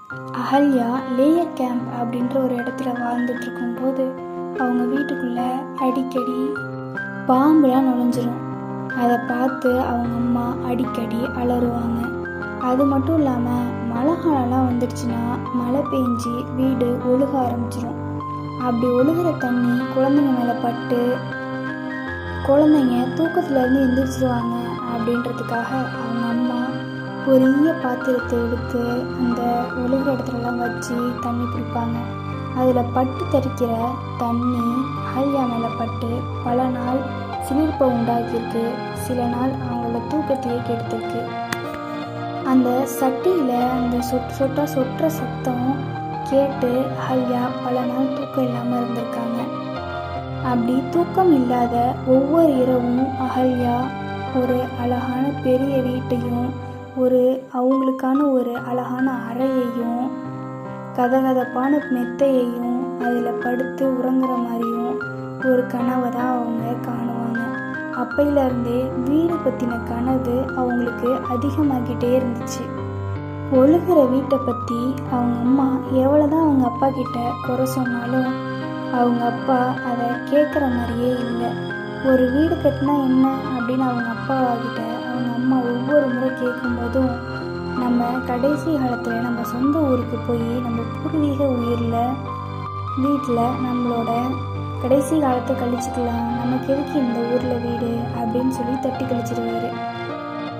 Ahalya layer camp அப்படின்ற ஒரு இடத்துல வாழ்ந்துட்டு இருக்கும்போது அவங்க வீட்டுக்குள்ள அடிக்கடி பாம்புலாம் நுழைஞ்சிரும். அதை பார்த்து அவங்க அம்மா அடிக்கடி அலறுவாங்க. அது மட்டும் இல்லாமல் மழை காலம்லாம் வந்துடுச்சுன்னா மழை பெஞ்சு வீடு ஒழுக ஆரம்பிச்சிடும். அப்படி ஒழுகிற தண்ணி குழந்தைங்க மேலே பட்டு குழந்தைங்க தூக்கத்துலேருந்து எந்திரிச்சிருவாங்க. அப்படின்றதுக்காக அவங்க அம்மா பெரிய பாத்திரத்தை எடுத்து அந்த ஒழுகிற இடத்துலலாம் வச்சு தண்ணி பிடிப்பாங்க. அதில் பட்டு தரிக்கிற தண்ணி அகல்யா மேலே பட்டு பல நாள் சிலிர்ப்பை உண்டாக்கியிருக்கு. சில நாள் அவங்களோட தூக்கத்தையே கெடுத்திருக்கு. அந்த சட்டியில் அந்த சொட்டுற சத்தம் கேட்டு அகல்யா பல நாள் தூக்கம் இல்லாமல் இருந்திருக்காங்க. அப்படி தூக்கம் இல்லாத ஒவ்வொரு இரவும் அகல்யா ஒரு அழகான பெரிய வீட்டையும் அவங்களுக்கான ஒரு அழகான அறையையும் கதகதப்பான மெத்தையையும் அதில் படுத்து உறங்குற மாதிரியும் ஒரு கனவை தான் அவங்க காணுவாங்க. அப்பையிலேருந்தே வீடு பற்றின கனவு அவங்களுக்கு அதிகமாகிட்டே இருந்துச்சு. ஒழுகிற வீட்டை பற்றி அவங்க அம்மா எவ்வளோதான் அவங்க அப்பா கிட்ட குறை சொன்னாலும் அவங்க அப்பா அதை கேட்குற மாதிரியே இல்லை. ஒரு வீடு கட்டினா என்ன அப்படின்னு அவங்க அப்பாக்கிட்ட அவங்க அம்மா ஒவ்வொரு முறை கேட்கும்போதும் நம்ம கடைசி காலத்தில் நம்ம சொந்த ஊருக்கு போய் நம்ம பூர்வீக வீட்டில் நம்மளோட கடைசி காலத்தை கழிச்சிக்கலாம், நமக்கு எதுக்கு இந்த ஊரில் வீடு அப்படின்னு சொல்லி தட்டி கழிச்சிடுவார்.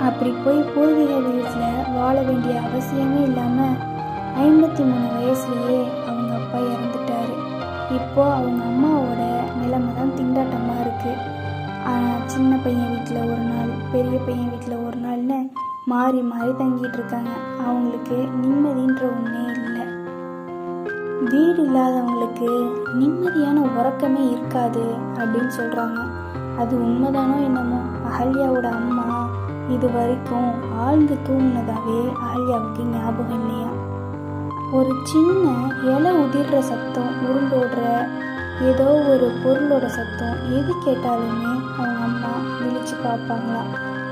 அப்படி போய் பூர்வீக வீட்டில் வாழ வேண்டிய அவசியமே இல்லாமல் 53 வயசுலேயே அவங்க அப்பா இறந்துட்டார். இப்போது அவங்க அம்மாவோட நிலைமை தான் திண்டாட்டமாக இருக்குது. சின்ன பையன் வீட்டில் ஒரு நாள், பெரிய பையன் வீட்டில் ஒரு நாள்னு மாறி மாறி தங்கிட்டு இருக்காங்க. அவங்களுக்கு நிம்மதின்ற ஒன்றே இல்லை. வீடு இல்லாதவங்களுக்கு நிம்மதியான உறக்கமே இருக்காது அப்படின்னு சொல்கிறாங்க. அது உண்மைதானோ என்னமோ, அகல்யாவோட அம்மா இது வரைக்கும் ஆழ்ந்து தூங்கினதாவே அகல்யாவுக்கு ஞாபகம் இல்லையா. ஒரு சின்ன இலை உதிர்ற சத்தம், உருண்டோடுற ஏதோ ஒரு பொருளோட சத்தம் எது கேட்டாலுமே அவங்க அம்மா விழிச்சு பார்ப்பாங்களாம்.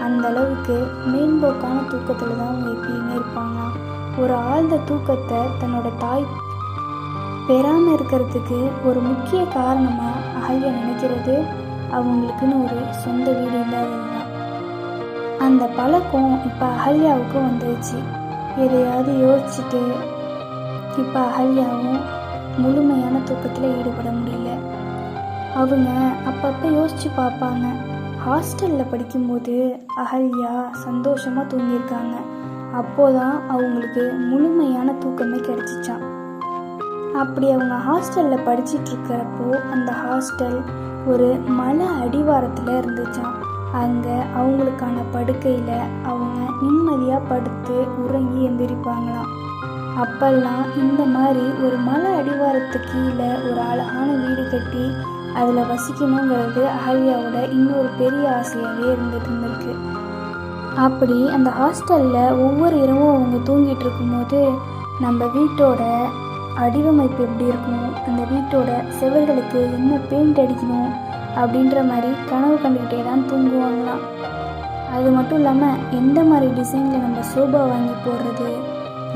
அந்த அளவுக்கு மேம்போக்கான தூக்கத்தில் தான் அவங்க எப்பயுமே இருப்பாங்களாம். ஒரு ஆழ்ந்த தூக்கத்தை தன்னோட தாய் பெறாமல் இருக்கிறதுக்கு ஒரு முக்கிய காரணமாக அகல்யா நினைக்கிறது அவங்களுக்குன்னு ஒரு சொந்த வீடு இல்லாதது தான். அந்த பழக்கம் இப்போ அகல்யாவுக்கும் வந்துடுச்சு. எதையாவது யோசிச்சுட்டு இப்போ அகல்யாவும் முழுமையான தூக்கத்தில் ஈடுபட முடியல. அவங்க அப்பப்போ யோசித்து பார்ப்பாங்க. ஹாஸ்டலில் படிக்கும்போது அகல்யா சந்தோஷமாக தூங்கியிருக்காங்க. அப்போதான் அவங்களுக்கு முழுமையான தூக்கமே கிடச்சிச்சான். அப்படி அவங்க ஹாஸ்டலில் படிச்சிட்ருக்கிறப்போ அந்த ஹாஸ்டல் ஒரு மலை அடிவாரத்தில் இருந்துச்சான். அங்கே அவங்களுக்கான படுக்கையில் அவங்க நிம்மதியாக படுத்து உறங்கி எந்திரிப்பாங்களாம். அப்பெல்லாம் இந்த மாதிரி ஒரு மலை அடிவாரத்துக்கு கீழே ஒரு அழகான வீடு கட்டி அதில் வசிக்கணுங்கிறது அகல்யாவோட இன்னொரு பெரிய ஆசையாகவே இருந்திருக்கு. அப்படி அந்த ஹாஸ்டலில் ஒவ்வொரு இரவும் அவங்க தூங்கிட்டு இருக்கும்போது நம்ம வீட்டோட வடிவமைப்பு எப்படி இருக்கணும், அந்த வீட்டோட செவர்களுக்கு என்ன பெயிண்ட் அடிக்கணும் அப்படின்ற மாதிரி கனவு கண்டுக்கிட்டே தான் தூங்குவாங்களாம். அது மட்டும் இல்லாமல் எந்த மாதிரி டிசைனில் நம்ம சோபா வாங்கி போடுறது,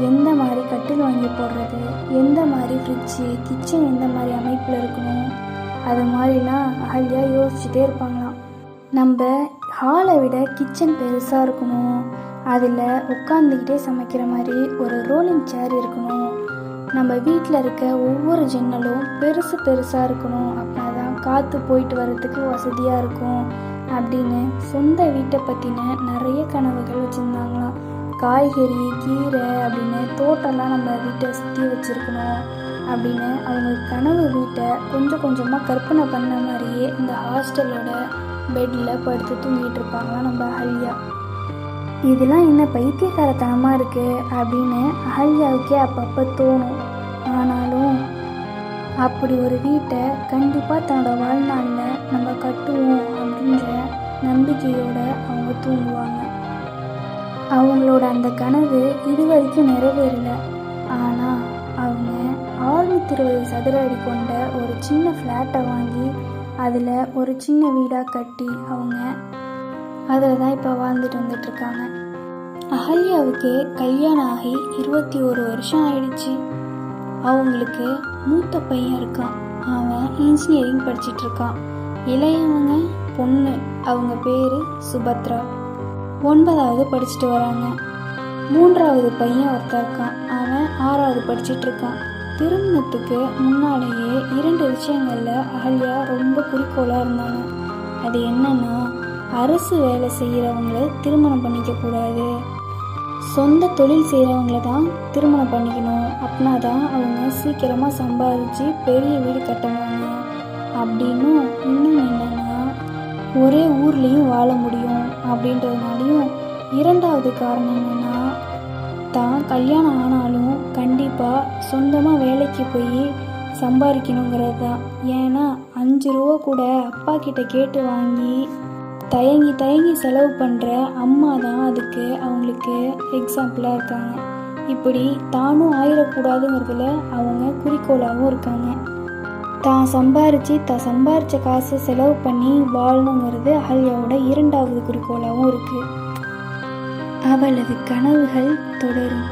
எந்த மாதிரி கட்டில் வாங்கி போடுறது, எந்த மாதிரி ஃப்ரிட்ஜு கிச்சன் எந்த மாதிரி அமைப்பில் இருக்கணும், அது மாதிரிலாம் அகல்யா யோசிச்சுட்டே இருப்பாங்களாம். நம்ம ஹாலை விட கிச்சன் பெருசாக இருக்கணும், அதில் உட்காந்துக்கிட்டே சமைக்கிற மாதிரி ஒரு ரோலிங் சேர் இருக்கணும், நம்ம வீட்டில் இருக்க ஒவ்வொரு ஜன்னலும் பெருசாக இருக்கணும், அப்படின்னா தான் காற்று போயிட்டு வர்றதுக்கு வசதியாக இருக்கும் அப்படின்னு சொந்த வீட்டை பற்றின நிறைய கனவுகள் வச்சுருந்தாங்களாம். காய்கறி கீரை அப்படின்னு தோட்டம்லாம் நம்ம வீட்டை சுற்றி வச்சுருக்கணும் அப்படின்னு அவங்க கனவு வீட்டை கொஞ்சம் கொஞ்சமாக கற்பனை பண்ண மாதிரியே இந்த ஹாஸ்டலோட பெட்டில் படுத்து தூங்கிட்டு இருப்பாங்களாம் நம்ம அகல்யா. இதெல்லாம் என்ன பைத்தியக்காரத்தனமாக இருக்குது அப்படின்னு அகல்யாவுக்கே அப்பப்போ தோணும். ஆனாலும் அப்படி ஒரு வீட்டை கண்டிப்பாக தன்னோட வாழ்நாளில் நம்ம கட்டுவோம் அப்படின்ற நம்பிக்கையோடு அவங்க தூங்குவாங்க. அவங்களோட அந்த கனவு இது வரைக்கும் நிறைவேறலை. ஆனால் அவங்க 620 சதுர அடி கொண்ட ஒரு சின்ன ஃப்ளாட்டை வாங்கி அதில் ஒரு சின்ன வீடாக கட்டி அவங்க அதில் தான் இப்போ வாழ்ந்துட்டு வந்துட்டுருக்காங்க. அகல்யாவுக்கு கல்யாணம் ஆகி 21 வருஷம் ஆயிடுச்சு. அவங்களுக்கு மூத்த பையன் இருக்கான். அவன் இன்ஜினியரிங் படிச்சிட்டு இருக்கான். இளையவங்க பொண்ணு, அவங்க பேரு சுபத்ரா, 9வது படிச்சுட்டு வராங்க. 3வது பையன் ஒருத்தன் இருக்கான். அவன் 6வது படிச்சிட்டு இருக்கான். திருமணத்துக்கு முன்னாலேயே 2 விஷயங்கள்ல அகல்யா ரொம்ப குறிக்கோளாக இருந்தாங்க. அது என்னன்னா, அரசு வேலை செய்கிறவங்கள திருமணம் பண்ணிக்க கூடாது, சொந்த தொழில் செய்கிறவங்கள தான் திருமணம் பண்ணிக்கணும். அப்படின்னா தான் அவங்க சீக்கிரமாக சம்பாதிச்சு பெரிய வீடு கட்டுவாங்க அப்படின்னும், இன்னும் என்னன்னா ஒரே ஊர்லேயும் வாழ முடியும் அப்படின்றதுனாலையும், 2வது காரணம் என்னென்னா தான் கல்யாணம் ஆனாலும் கண்டிப்பாக சொந்தமாக வேலைக்கு போய் சம்பாதிக்கணுங்கிறது தான். ஏன்னா 5 ரூபா கூட அப்பா கிட்ட கேட்டு வாங்கி தயங்கி தயங்கி செலவு பண்ணுற அம்மா தான் அதுக்கு அவங்களுக்கு எக்ஸாம்பிளாக இருக்காங்க. இப்படி தானும் ஆயிடக்கூடாதுங்கிறதுல அவங்க குறிக்கோளாகவும் இருக்காங்க. தான் சம்பாரித்த காசு செலவு பண்ணி வாழணுங்கிறது அகல்யாவோட 2வது குறிக்கோளாகவும் இருக்குது. அவளது கனவுகள் தொடரும்.